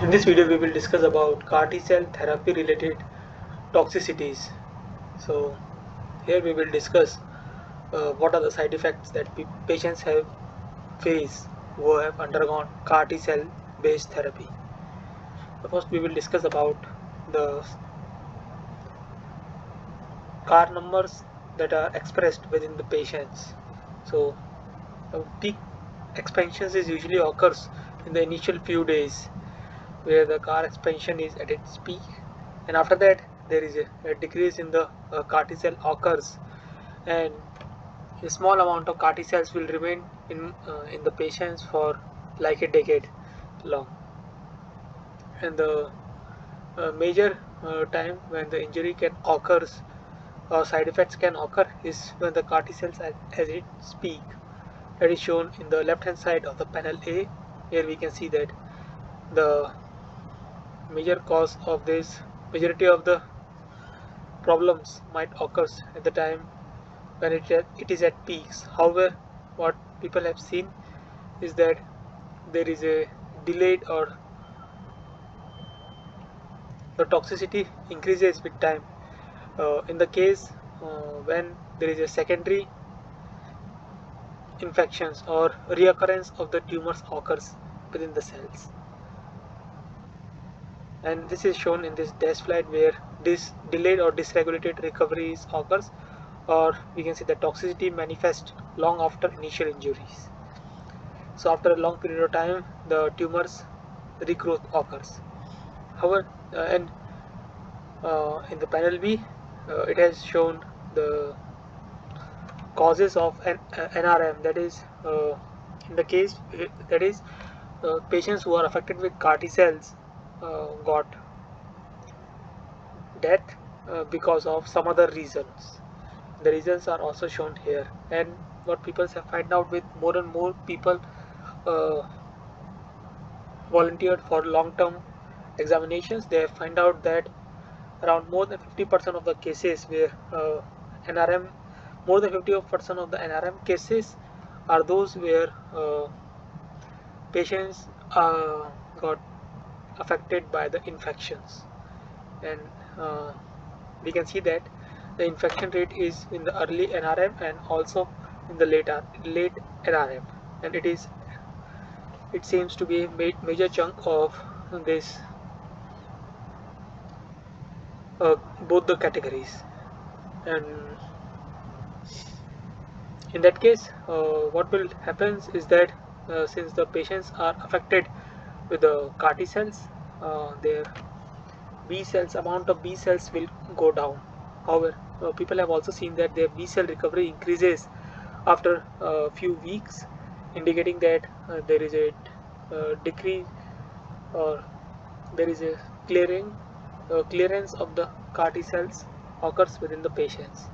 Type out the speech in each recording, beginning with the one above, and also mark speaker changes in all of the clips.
Speaker 1: In this video we will discuss about CAR T cell therapy related toxicities. So here we will discuss what are the side effects that patients have faced who have undergone CAR T cell based therapy. So first we will discuss about the CAR numbers that are expressed within the patients. So the peak expansions is usually occurs in the initial few days where the CAR expansion is at its peak, and after that there is a decrease in the CAR T cell occurs, and a small amount of CAR T cells will remain in the patients for like a decade long. And the major time when the injury can occurs or side effects can occur is when the CAR T cells at its peak. That is shown in the left hand side of the panel A. Here we can see that the majority of the problems might occur at the time when it is at peaks. However, what people have seen is that there is a delayed or the toxicity increases with time. In the case when there is a secondary infections or reoccurrence of the tumors occurs within the cells. And this is shown in this dash slide where this delayed or dysregulated recoveries occurs, or we can say the toxicity manifests long after initial injuries. So after a long period of time the tumors regrowth occurs. However, and in the panel B it has shown the causes of an NRM, that is in the case that is patients who are affected with CAR T cells got death because of some other reasons. The reasons are also shown here, and what people have find out with more and more people uh, volunteered for long-term examinations, they find out that around more than 50% of the cases where NRM, more than 50% of the NRM cases are those where patients got affected by the infections, and we can see that the infection rate is in the early NRM and also in the late NRM, and it seems to be a major chunk of this both the categories. And in that case what will happen is that since the patients are affected with the CAR T cells, their B cells, amount of B cells will go down. However, people have also seen that their B cell recovery increases after a few weeks, indicating that there is a decrease or there is a clearance of the CAR T cells occurs within the patients.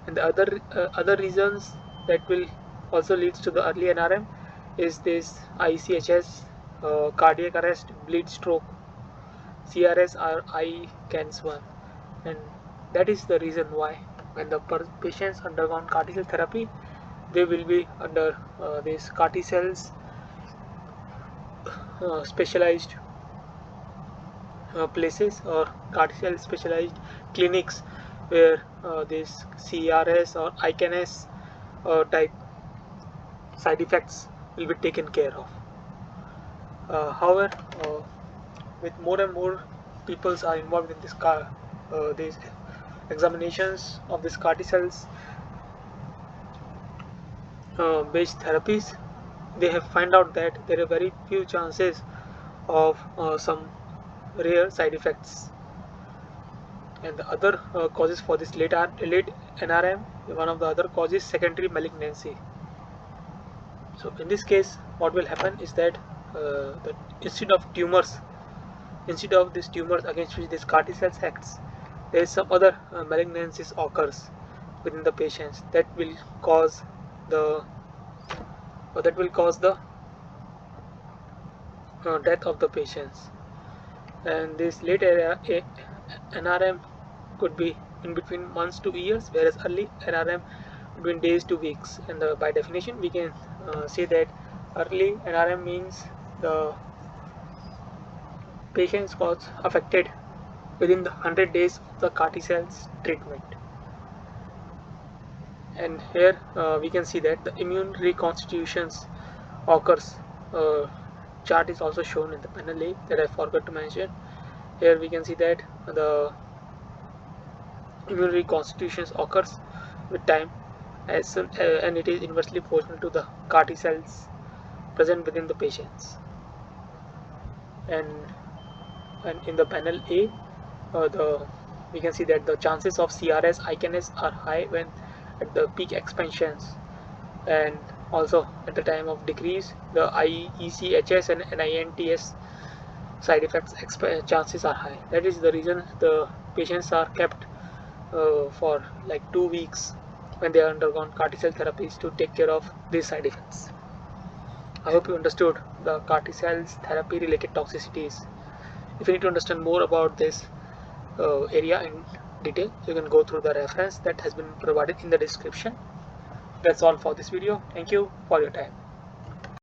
Speaker 1: And the other reasons that will also leads to the early NRM is this ICHS, cardiac arrest, bleed stroke, CRS or ICANS1, and that is the reason why when the patients undergone CAR T cell therapy, they will be under these CAR T cells specialized places or CAR T cell specialized clinics where this CRS or ICANS type side effects will be taken care of. However, with more and more peoples are involved in these examinations of these CAR T cells based therapies, they have find out that there are very few chances of some rare side effects. And the other causes for this late NRM, one of the other causes secondary malignancy. So in this case what will happen is that instead of these tumors against which this CAR T cells acts, there is some other malignancies occurs within the patients that will cause the death of the patients. And this late area NRM could be in between months to years, whereas early NRM between days to weeks. And by definition we can say that early NRM means the patients got affected within the 100 days of the CAR T cells treatment. And here we can see that the immune reconstitutions occurs. Chart is also shown in the panel A that I forgot to mention. Here we can see that the immune reconstitutions occurs with time, and it is inversely proportional to the CAR T cells present within the patients. And in the panel A, we can see that the chances of CRS ICANS are high when at the peak expansions, and also at the time of decrease the IECHS and NINTS side effects chances are high. That is the reason the patients are kept for like 2 weeks when they are undergone CAR T cell therapies to take care of these side effects. I hope you understood the CAR T cells therapy related toxicities. If you need to understand more about this area in detail, you can go through the reference that has been provided in the description. That's all for this video. Thank you for your time.